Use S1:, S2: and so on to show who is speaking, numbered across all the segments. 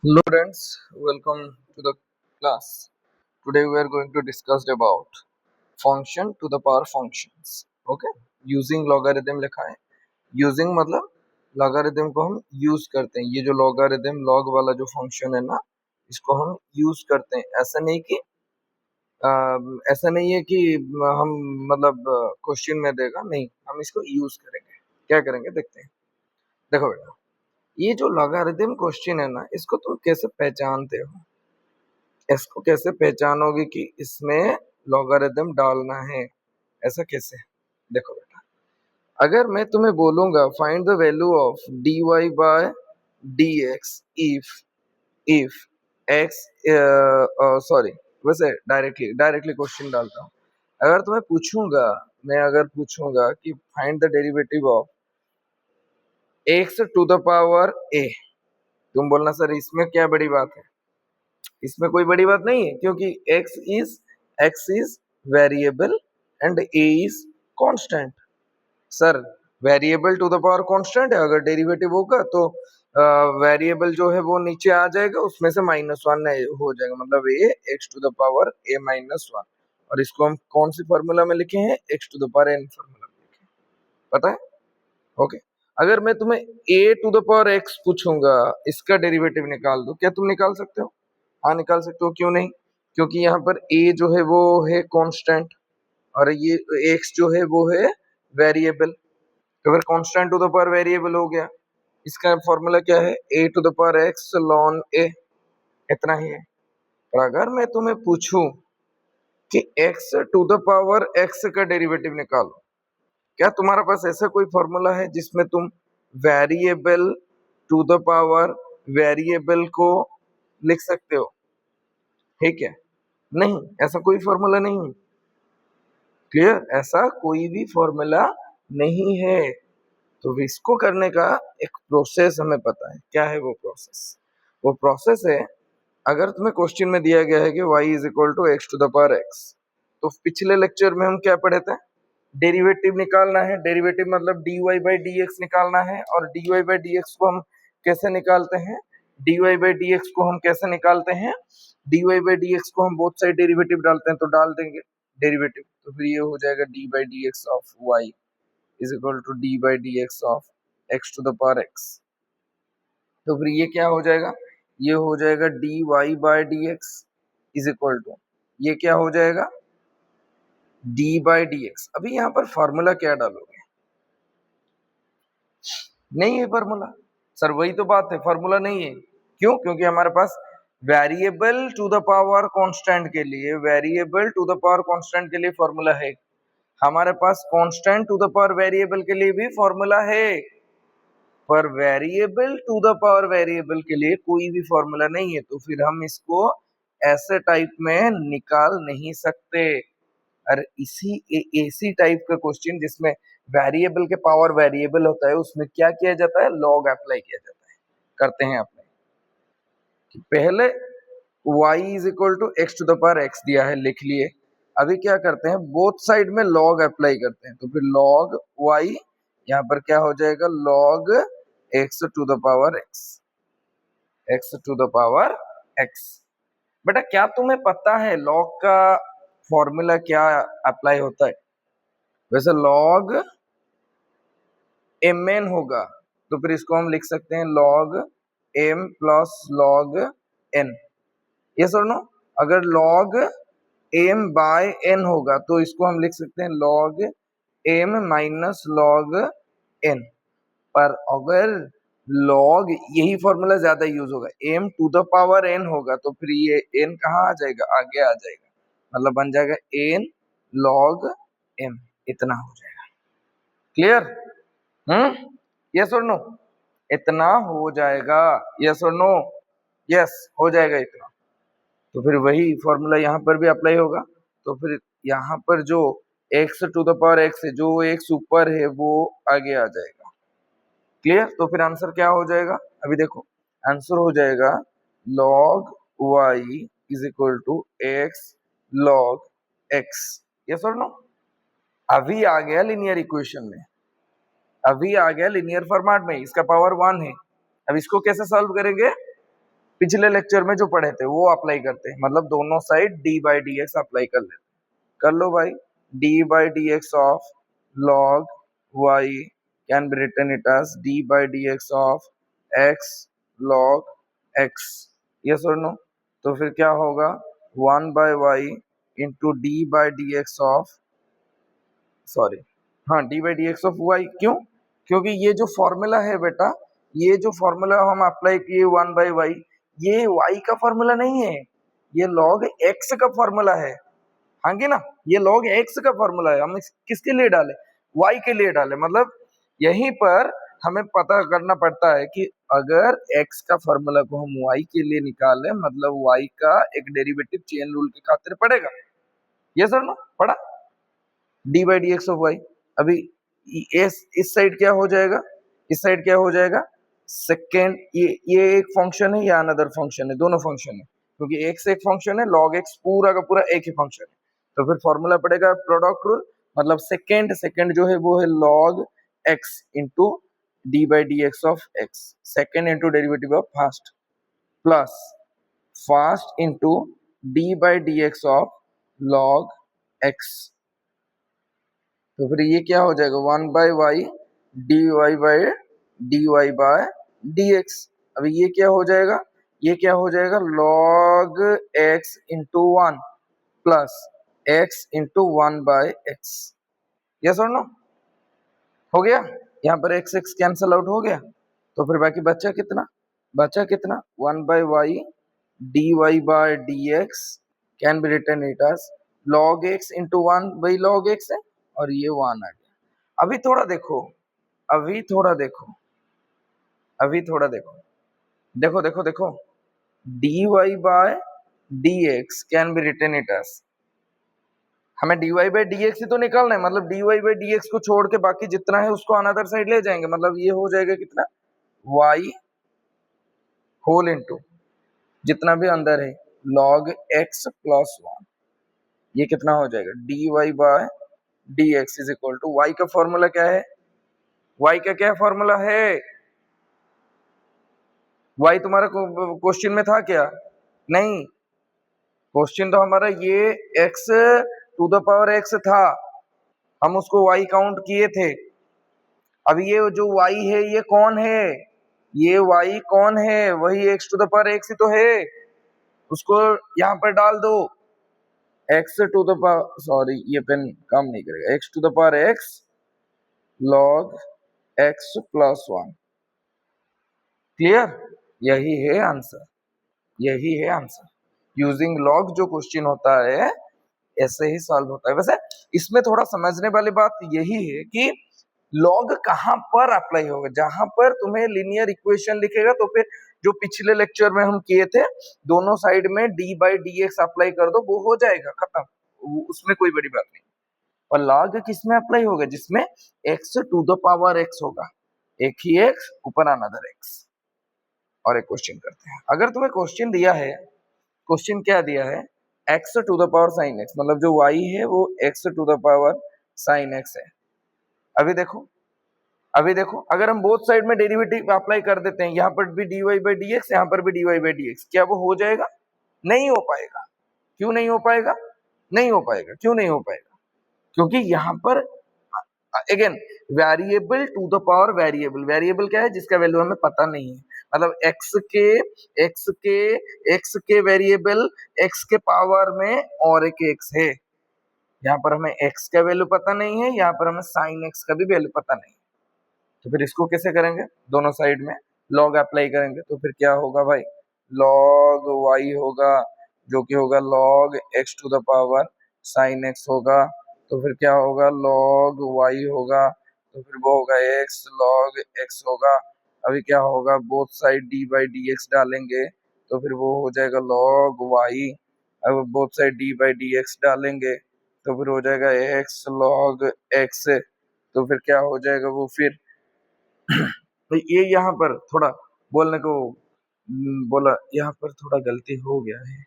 S1: Hello friends, welcome to the class. Today we are going to discuss about function to the power functions. Okay, using logarithm लिखा है. Using मतलब logarithm को हम use करते हैं. ये जो logarithm log वाला जो function है ना, इसको हम use करते हैं. ऐसा नहीं है कि हम मतलब क्वेश्चन में देगा नहीं, हम इसको यूज करेंगे. क्या करेंगे देखते हैं. देखो बेटा, ये जो लॉगरिदम क्वेश्चन है ना, इसको तुम कैसे पहचानते हो? इसको कैसे पहचानोगे कि इसमें लॉगरिदम डालना है? ऐसा कैसे? देखो बेटा, अगर मैं तुम्हें बोलूंगा find the value of dy by dx if x, sorry, वैसे डायरेक्टली डायरेक्टली क्वेश्चन डालता हूँ. अगर तुम्हें पूछूंगा, मैं अगर पूछूंगा कि find the derivative of x to the power a, तुम बोलना सर इसमें क्या बड़ी बात है? इसमें कोई बड़ी बात नहीं है, क्योंकि x is variable and a is constant. Sir, variable to the power constant है, अगर डेरिवेटिव होगा तो वेरिएबल जो है वो नीचे आ जाएगा, उसमें से -1 हो जाएगा, मतलब a x to the power a-1. और इसको हम कौन सी फॉर्मूला में लिखे हैं? x to the power n formula में लिखे हैं. पता है? ओके. अगर मैं तुम्हें a to the power x पूछूंगा, इसका डेरिवेटिव निकाल दो, क्या तुम निकाल सकते हो? हाँ, निकाल सकते हो. क्यों नहीं? क्योंकि यहाँ पर a जो है वो है कांस्टेंट और ये x जो है वो है वेरिएबल. तो अगर constant to the power variable हो गया, इसका फॉर्मूला क्या है? a to the power x ln a. इतना ही है. और अगर मैं तुम्हें पूछूं कि x to the power x का डेरिवेटिव निकालो, क्या तुम्हारे पास ऐसा कोई फॉर्मूला है जिसमें तुम variable to the power variable को लिख सकते हो? ठीक है? नहीं, ऐसा कोई फॉर्मूला नहीं है. क्लियर? ऐसा कोई भी फॉर्मूला नहीं है. तो इसको करने का एक प्रोसेस हमें पता है. क्या है वो प्रोसेस? वो प्रोसेस है, अगर तुम्हें क्वेश्चन में दिया गया है कि y is equal to x to the power x, तो पिछले लेक्चर में हम क्या पढ़े थे? डेरिवेटिव निकालना है. डेरिवेटिव मतलब dy बाई dx निकालना है. और dy बाई dx को हम कैसे निकालते हैं? dy बाई dx को हम कैसे निकालते हैं? dy बाई dx को हम बोथ साइड डेरिवेटिव डालते हैं, तो डाल देंगे डेरिवेटिव, तो फिर ये हो जाएगा d by D x of y is equal to d by D x of x to the power x. तो फिर ये क्या हो जाएगा? ये हो जाएगा d y by D x is equal to, ये क्या हो जाएगा? D by D x. अभी यहाँ पर फॉर्मूला क्या डालोगे? नहीं है फॉर्मूला. सर वही तो बात है, फॉर्मूला नहीं है. क्यों? क्योंकि हमारे पास variable to the power constant के लिए, variable to the power constant के लिए फॉर्मूला है. हमारे पास constant to the power variable के लिए भी फॉर्मूला है, पर variable to the power variable के लिए कोई भी फॉर्मूला नहीं है. तो फिर हम इसको ऐसे टाइप में निकाल नहीं सकते. और इसी टाइप का क्वेश्चन जिसमें वेरिएबल के पावर वेरिएबल होता है, उसमें क्या किया जाता है? लॉग अप्लाई किया जाता है. करते हैं अपने कि पहले y is equal to x to the power x दिया है, लिख लिए. अभी क्या करते हैं? बोथ साइड में लॉग अप्लाई करते हैं, तो फिर लॉग y यहाँ पर क्या हो जाएगा? Log x to the power x, x to the power x. बेटा, क्या तुम्हें पता है लॉग का फॉर्मूला क्या अप्लाई होता है? वैसे लॉग mn होगा, तो फिर इसको हम लिख सकते हैं log m plus log n. Yes और नो? अगर log m बाय n होगा तो इसको हम लिख सकते हैं log m minus log n. पर अगर log, यही फॉर्मूला ज्यादा यूज होगा, m to the power n होगा, तो फिर ये n कहाँ आ जाएगा? आगे आ जाएगा, मतलब बन जाएगा n log m. इतना हो जाएगा. क्लियर? यस और नो? इतना हो जाएगा. यस और नो? यस, हो जाएगा इतना. तो फिर वही फॉर्मूला यहाँ पर भी अप्लाई होगा. तो फिर यहाँ पर जो x to the power x है, जो x ऊपर है वो आगे आ जाएगा. क्लियर? तो फिर आंसर क्या हो जाएगा? अभी देखो, आंसर हो जाएगा log y is equal to x log x. Yes और नो? अभी आ गया लिनियर इक्वेशन में, अभी आ गया लिनियर फॉर्मेट में, इसका पावर 1 है. अब इसको कैसे सॉल्व करेंगे? पिछले लेक्चर में जो पढ़े थे वो अप्लाई करते हैं, मतलब दोनों side D by D X apply कर लेते, कर लो भाई। D by D x of log Y can be written it as D by D x of X log X, yes और नो? तो फिर क्या होगा, 1 by Y into D by D x of, sorry हाँ, D by D x of Y. क्यों? क्योंकि ये जो फॉर्मूला है बेटा, ये जो फॉर्मूला हम अप्लाई किए 1 बाई वाई, ये वाई का फॉर्मूला नहीं है, ये लॉग एक्स का फॉर्मूला है। हाँ कि ना, ये लॉग एक्स का फॉर्मूला है, हम किसके लिए डाले, वाई के लिए डाले। मतलब यहीं पर हमें पता करना पड़ता है कि अगर x का फॉर्मूला को हम y के लिए निकालें, मतलब y का एक डेरिवेटिव चेन रूल के खातिर पड़ेगा, ये सर ना पढ़ा, d by D x of y. अभी इस साइड क्या हो जाएगा, इस साइड क्या हो जाएगा, सेकेंड, ये एक फंक्शन है या अनदर फंक्शन है, दोनों फंक्शन है, क्योंकि x एक फंक्शन है, log x पूरा का पूरा एक ही फंक्शन है। तो फिर फॉर्मूला पड़ेगा प्रोडक्ट रूल, मतलब सेकेंड जो है वो है log x into D by D x of x, second into derivative of first, plus first into D by D x of log x. तो फिर ये क्या हो जाएगा, 1 by y d y by d y by d x. अभी ये क्या हो जाएगा, ये क्या हो जाएगा, log x into 1 plus x into 1 by x, yes और नो? हो गया, यहाँ पर x x कैंसल आउट हो गया, तो फिर बाकी बचा कितना, बचा कितना, 1 by y d y by d x can be written it as log x into 1 by log x है, और ये 1 आ गया। अभी थोड़ा देखो, अभी थोड़ा देखो, अभी थोड़ा देखो, देखो देखो देखो, d y by d x can be written it as, हमें dy बाई डी एक्स ही तो निकालना है, मतलब dy बाई डी एक्स को छोड़ के बाकी जितना है उसको अनदर साइड ले जाएंगे, मतलब ये हो जाएगा कितना, y होल इंटू जितना भी अंदर है log x प्लस 1, ये कितना हो जाएगा, dy by d x is equal to, y का फॉर्मूला क्या है, y का क्या फॉर्मूला है, y तुम्हारा क्वेश्चन में था क्या, नहीं, क्वेश्चन तो हमारा ये x to the power x था, हम उसको y काउंट किए थे। अब ये जो y है ये कौन है, ये y कौन है, वही x to the power x ही तो है, उसको यहाँ पर डाल दो, x to the power, sorry ये पेन काम नहीं करेगा, x to the power x log x plus 1, clear? यही है आंसर, यही है आंसर। यूजिंग लॉग जो क्वेश्चन होता है ऐसे ही सॉल्व होता है। वैसे इसमें थोड़ा समझने वाली बात यही है कि लॉग कहां पर अप्लाई होगा, जहां पर तुम्हें लीनियर इक्वेशन लिखेगा तो फिर जो पिछले लेक्चर में हम किए थे, दोनों साइड में D by D X apply कर दो, वो हो जाएगा खत्म, उसमें कोई बड़ी बात नहीं। और लॉग किसमें अप्लाई होगा, जिसमें x to the power x होगा, एक ही एक्स ऊपर अनदर एक्स। और एक क्वेश्चन करते हैं, अगर तुम्हें क्वेश्चन दिया है, क्वेश्चन क्या दिया है, x to the power sine x, मतलब जो y है वो x to the power sine x है। अभी देखो, अभी देखो, अगर हम बोथ साइड में डेरिवेटिव अप्लाई कर देते हैं, यहाँ पर भी dy बाई डी एक्स, यहाँ पर भी dy बाई डी एक्स, क्या वो हो जाएगा, नहीं हो पाएगा। क्यों नहीं हो पाएगा, नहीं हो पाएगा, क्यों नहीं हो पाएगा, क्योंकि यहाँ पर again variable to the power variable, variable क्या है, जिसका वैल्यू हमें पता नहीं है, मतलब x के वेरिएबल x के पावर में और एक x है, यहाँ पर हमें x का वैल्यू पता नहीं है, यहाँ पर हमें साइन x का भी वैल्यू पता नहीं है। तो फिर इसको कैसे करेंगे, दोनों साइड में लॉग अप्लाई करेंगे, तो फिर क्या होगा भाई, log y होगा जो कि होगा log x to the power sine x होगा, तो फिर क्या होगा, log y होगा, तो फिर वो होगा x log x होगा। अभी क्या होगा, both side D by D x डालेंगे, तो फिर वो हो जाएगा log y, अब both side D by D x डालेंगे तो फिर हो जाएगा x log x, तो फिर क्या हो जाएगा वो फिर तो ये यहाँ पर थोड़ा बोलने को बोला, यहाँ पर थोड़ा गलती हो गया है,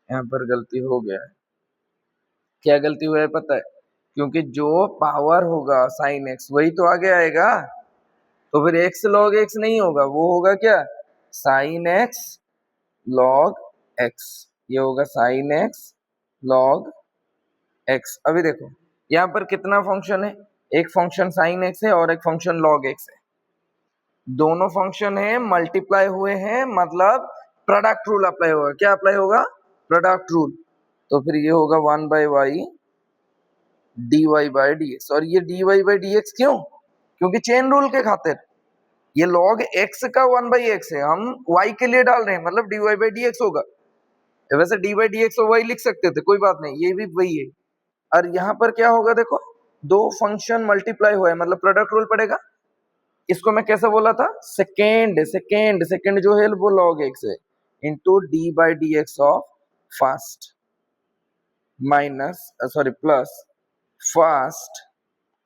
S1: यहाँ पर गलती हो गया है, क्या गलती हुआ है पता है, क्योंकि जो पावर होगा साइन एक्स वही तो आगे आएगा, तो फिर एक्स लॉग एक्स नहीं होगा, वो होगा क्या, साइन एक्स log x, ये होगा sin x log x। अभी देखो यहाँ पर कितना फंक्शन है, एक फंक्शन sin x है और एक फंक्शन log x है, दोनों फंक्शन है मल्टीप्लाई हुए हैं, मतलब प्रोडक्ट रूल अप्लाई होगा। क्या अप्लाई होगा? Product rule. तो फिर ये होगा 1 by y d y by D x. और ये d y by D x क्यों? क्योंकि चेन रूल के खातिर। ये log x का 1 बाई एक्स है, हम y के लिए डाल रहे हैं, मतलब dy बाई डी एक्स होगा। वैसे डी बाई डी एक्स और y लिख सकते थे, कोई बात नहीं, ये भी वही है। और यहाँ पर क्या होगा देखो, दो फंक्शन मल्टीप्लाई हुआ है, मतलब प्रोडक्ट रूल पड़ेगा। इसको मैं कैसे बोला था? सेकेंड सेकेंड सेकेंड जो है वो log x है, into D by D x of first minus sorry plus first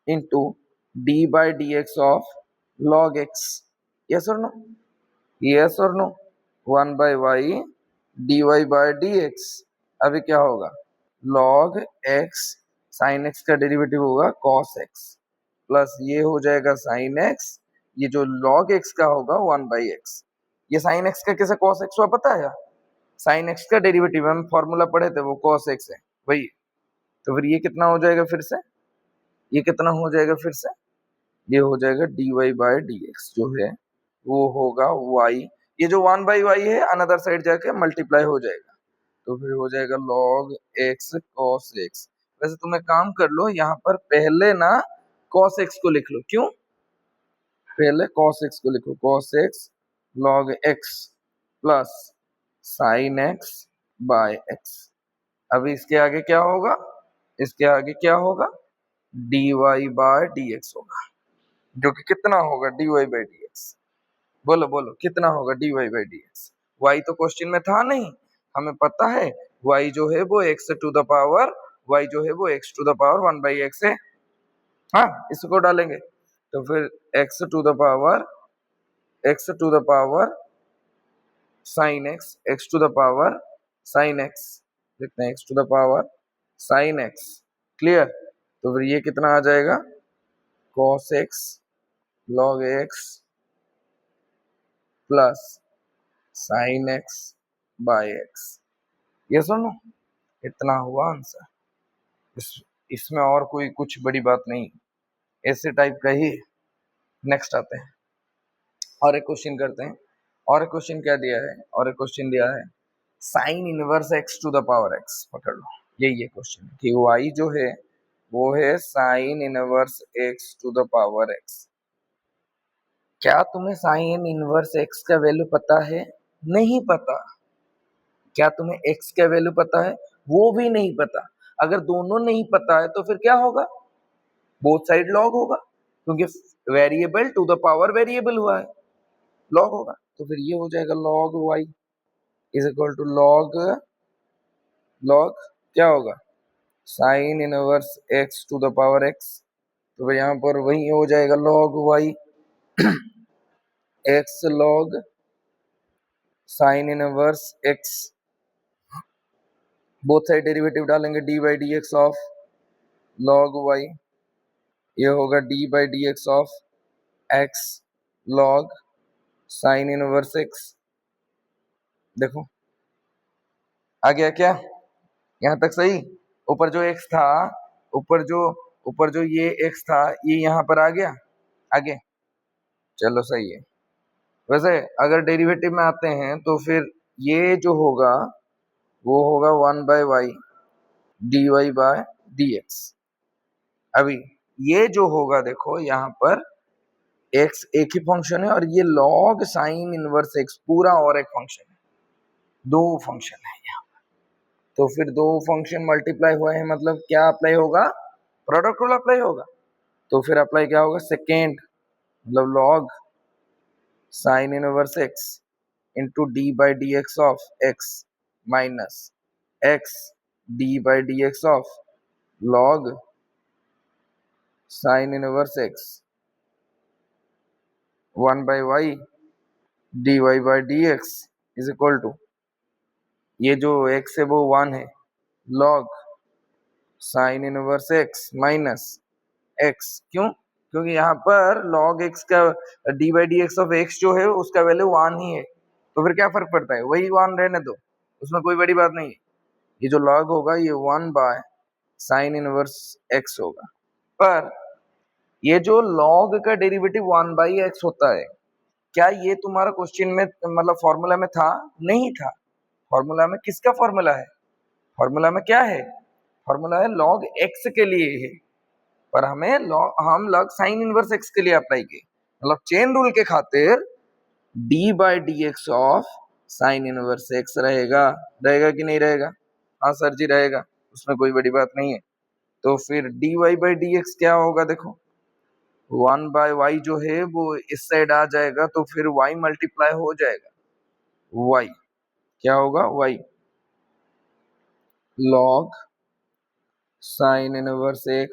S1: into D by D x of log x। Yes और नो? यस और no? 1 by y d y by D x. अभी क्या होगा? log x sin x का derivative होगा cos x plus ये हो जाएगा sin x, ये जो log x का होगा 1 बाई एक्स। ये sin x का कैसे cos x हुआ पता है? sin x का डेरिवेटिव हम फॉर्मूला पढ़े थे, वो cos x है वही। तो फिर ये कितना हो जाएगा फिर से? ये कितना हो जाएगा फिर से? ये हो जाएगा dy बाई डी एक्स जो है वो होगा y। ये जो 1 बाई वाई है अनदर साइड जाके मल्टीप्लाई हो जाएगा, तो फिर हो जाएगा log x cos x। वैसे तुम एक काम कर लो, यहाँ पर पहले ना cos x को लिख लो। क्यों? पहले cos x को लिखो, cos x log x plus sin x by x। अभी इसके आगे क्या होगा? इसके आगे क्या होगा? dy बाय dx होगा, जो कि कितना होगा? dy by dx। बोलो बोलो कितना होगा dy बाई dx? y तो क्वेश्चन में था नहीं, हमें पता है y जो है वो x to the power, y जो है वो x to the power 1 by x है। हाँ, इसको डालेंगे तो फिर x to the power sin x, x to the power sin x लिखते हैं, x to the power sin x। Clear? तो फिर ये कितना आ जाएगा? cos x log x plus sin x by x। ये सुनो, इतना हुआ आंसर। इसमें और कोई कुछ बड़ी बात नहीं, ऐसे टाइप का ही। नेक्स्ट आते हैं और एक क्वेश्चन करते हैं। और एक क्वेश्चन क्या दिया है? और एक क्वेश्चन दिया है sine inverse x to the power x. पकड़ लो, यही क्वेश्चन कि y जो है वो है sine inverse x to the power x. क्या तुम्हें साइन इनवर्स एक्स का वैल्यू पता है? नहीं पता। क्या तुम्हें x का वैल्यू पता है? वो भी नहीं पता। अगर दोनों नहीं पता है तो फिर क्या होगा? बोथ साइड लॉग होगा, क्योंकि variable to the power variable हुआ है, लॉग होगा। तो फिर ये हो जाएगा log y is equal to log क्या होगा? Sine inverse x to the power x। तो फिर यहाँ पर वही हो जाएगा log y x log sine inverse x, both side derivative डालेंगे D by D x of log y, ये होगा D by D x of x log sine inverse x। देखो आ गया क्या? यहाँ तक सही? ऊपर जो x था, ऊपर जो ये x था, ये यहाँ पर आ गया आगे। चलो सही है। वैसे अगर डेरिवेटिव में आते हैं तो फिर ये जो होगा वो होगा 1 by y d y by d x. अभी ये जो होगा देखो यहाँ पर x एक ही फंक्शन है और ये log साइन इनवर्स x पूरा और एक फंक्शन है, दो फंक्शन है यहाँ। तो फिर दो फंक्शन मल्टीप्लाई हुए हैं, मतलब क्या अप्लाई होगा? प्रोडक्ट रूल अप्लाई होगा। तो फिर अप्लाई क्या होगा? सेकेंड मतलब log sine inverse x into D by D x of x minus x d by D x of log sine inverse x 1 by y d y by D x is equal to, ये जो x है वो 1 है, log sine inverse x minus x। क्यों? क्योंकि यहाँ पर log x का d by D x of x जो है उसका वैल्यू 1 ही है, तो फिर क्या फर्क पड़ता है, वही 1 रहने दो, उसमें कोई बड़ी बात नहीं है। ये जो log होगा ये 1 बाय साइन इनवर्स x होगा। पर ये जो log का डेरिवेटिव 1 बाई x होता है, क्या ये तुम्हारा क्वेश्चन में मतलब फॉर्मूला में था? नहीं था। फॉर्मूला में किसका फॉर्मूला है? फॉर्मूला में क्या है? फॉर्मूला है log x के लिए है, पर हम log साइन इनवर्स x के लिए अप्लाई किए। मतलब चेन रूल के खातिर d by D x of sine inverse x रहेगा कि नहीं रहेगा? हाँ सर जी रहेगा, उसमें कोई बड़ी बात नहीं है। तो फिर dy बाई डी एक्स क्या होगा? देखो 1 बाय y जो है वो इस साइड आ जाएगा, तो फिर y मल्टीप्लाई हो जाएगा। y क्या होगा? y log sine inverse x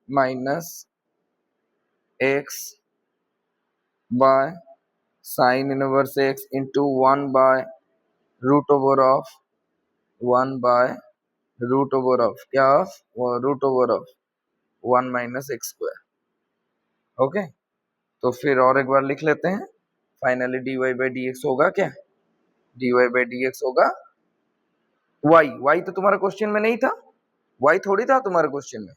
S1: minus x by sine inverse x into 1 by root over of 1 by root over of क्या of root over of 1 minus x square. Okay, तो फिर और एक बार लिख लेते हैं। Finally dy by D X होगा क्या? dy बाई डी एक्स होगा y तो तुम्हारा क्वेश्चन में नहीं था, y थोड़ी था तुम्हारे क्वेश्चन में,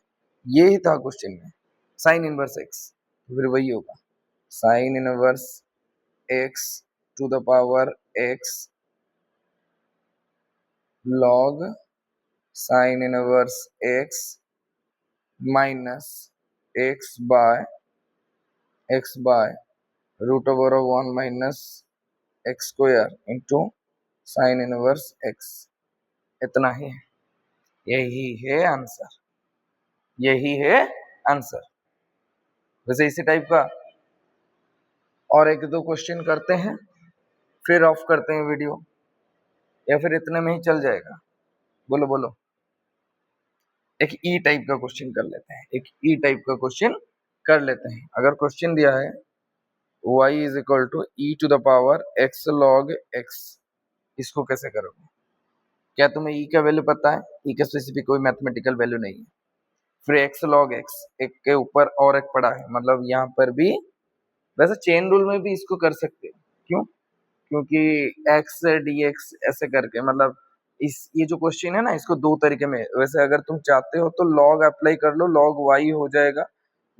S1: ये ही था क्वेश्चन में, साइन इनवर्स x। तो फिर वही होगा sine inverse x to the power x log sine inverse x minus x by root over of 1 minus x square into sine inverse x। इतना ही है, यही है आंसर, यही है आंसर। वैसे इसी टाइप का और एक दो क्वेश्चन करते हैं, फिर ऑफ करते हैं वीडियो, या फिर इतने में ही चल जाएगा? बोलो बोलो। एक ई टाइप का क्वेश्चन कर लेते हैं, एक ई टाइप का क्वेश्चन कर लेते हैं। अगर क्वेश्चन दिया है y is equal to e to the power x log x, इसको कैसे करोगे? क्या तुम्हें ई का वैल्यू पता है? ई का स्पेसिफिक कोई मैथमेटिकल वैल्यू नहीं है। फिर x log x, एक के ऊपर और एक पड़ा है, मतलब यहाँ पर भी वैसे चेन रूल में भी इसको कर सकते हो। क्यों? क्योंकि x dx ऐसे करके, मतलब ये जो क्वेश्चन है ना, इसको दो तरीके में, वैसे अगर तुम चाहते हो तो log अप्लाई कर लो, log y हो जाएगा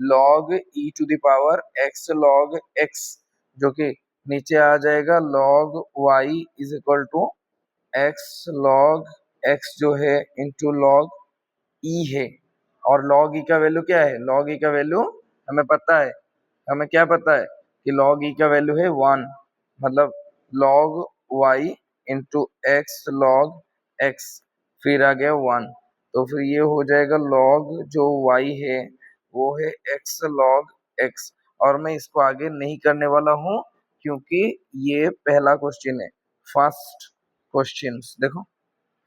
S1: log e to the power x log x, जो कि नीचे आ जाएगा log y is equal to x log x जो है इंटू log e है। और log e का वैल्यू क्या है? log e का वैल्यू हमें पता है, हमें क्या पता है कि log e का वैल्यू है 1, मतलब log y into x log x, फिर आ गया 1, तो फिर ये हो जाएगा log जो y है वो है x log x। और मैं इसको आगे नहीं करने वाला हूँ क्योंकि ये पहला क्वेश्चन है, फर्स्ट क्वेश्चन। देखो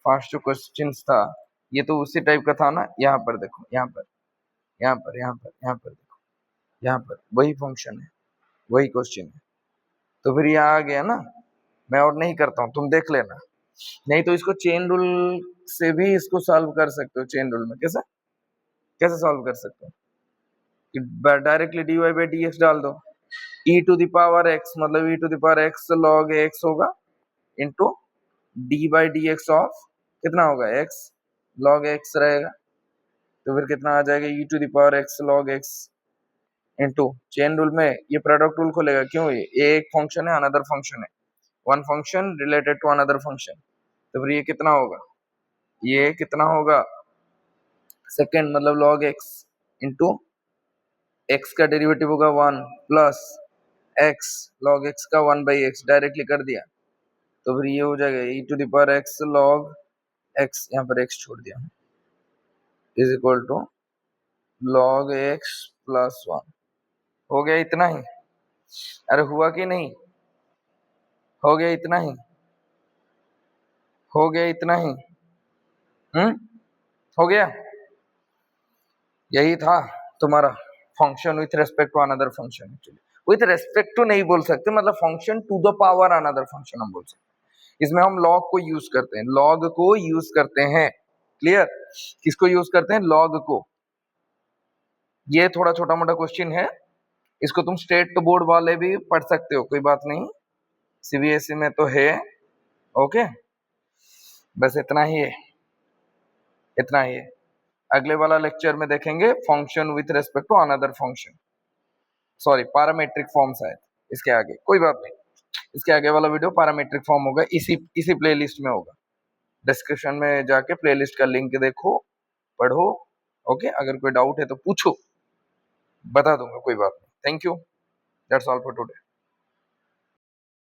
S1: फर्स्ट जो क्वेश्चन था ये तो उसी टाइप का था ना। यहाँ पर देखो, यहाँ पर देखो, यहाँ पर वही फंक्शन है, वही क्वेश्चन है। तो फिर यहाँ आ गया ना, मैं और नहीं करता हूँ, तुम देख लेना। नहीं तो इसको चेन रूल से भी इसको सॉल्व कर सकते हो। चेन रूल में कैसे कैसे सॉल्व कर सकते हो? कि directly dy by D x डाल दो, e to the power x, मतलब e to the power x log x होगा into d by D x of कितना होगा? x log x रहेगा, तो फिर कितना आ जाएगा? e to the power x log x into chain rule में ये प्रोडक्ट रूल खोलेगा। क्यों? ये एक फंक्शन है, अनदर फंक्शन है, one function related to another function, तो फिर ये कितना होगा? ये कितना होगा? सेकेंड, मतलब log x इंटू x का डेरिवेटिव होगा 1 प्लस x log x का 1 बाई एक्स, डायरेक्टली कर दिया, तो फिर ये हो जाएगा e to the power x log x, यहाँ पर x छोड़ दिया, is equal to log x plus 1। हो गया इतना ही? अरे हुआ कि नहीं? हो गया इतना ही? हो गया इतना ही? हो गया? यही था तुम्हारा function with respect to another function. Actually with respect to नहीं बोल सकते, मतलब function to the power another function हम बोल सकते। इसमें हम लॉग को यूज करते हैं, लॉग को यूज करते हैं। क्लियर? किसको यूज करते हैं? लॉग को। ये थोड़ा छोटा मोटा क्वेश्चन है, इसको तुम स्टेट बोर्ड वाले भी पढ़ सकते हो, कोई बात नहीं। सीबीएसई में तो है। ओके, बस इतना ही है, इतना ही है। अगले वाला लेक्चर में देखेंगे function with respect to another function, sorry parametric forms है इसके आगे, कोई बात नहीं। इसके आगे वाला वीडियो पैरामीट्रिक फॉर्म होगा, इसी प्लेलिस्ट में होगा। डिस्क्रिप्शन में जाके प्लेलिस्ट का लिंक देखो, पढ़ो। ओके, अगर कोई डाउट है तो पूछो, बता दूंगा, कोई बात नहीं। Thank you, that's all for today.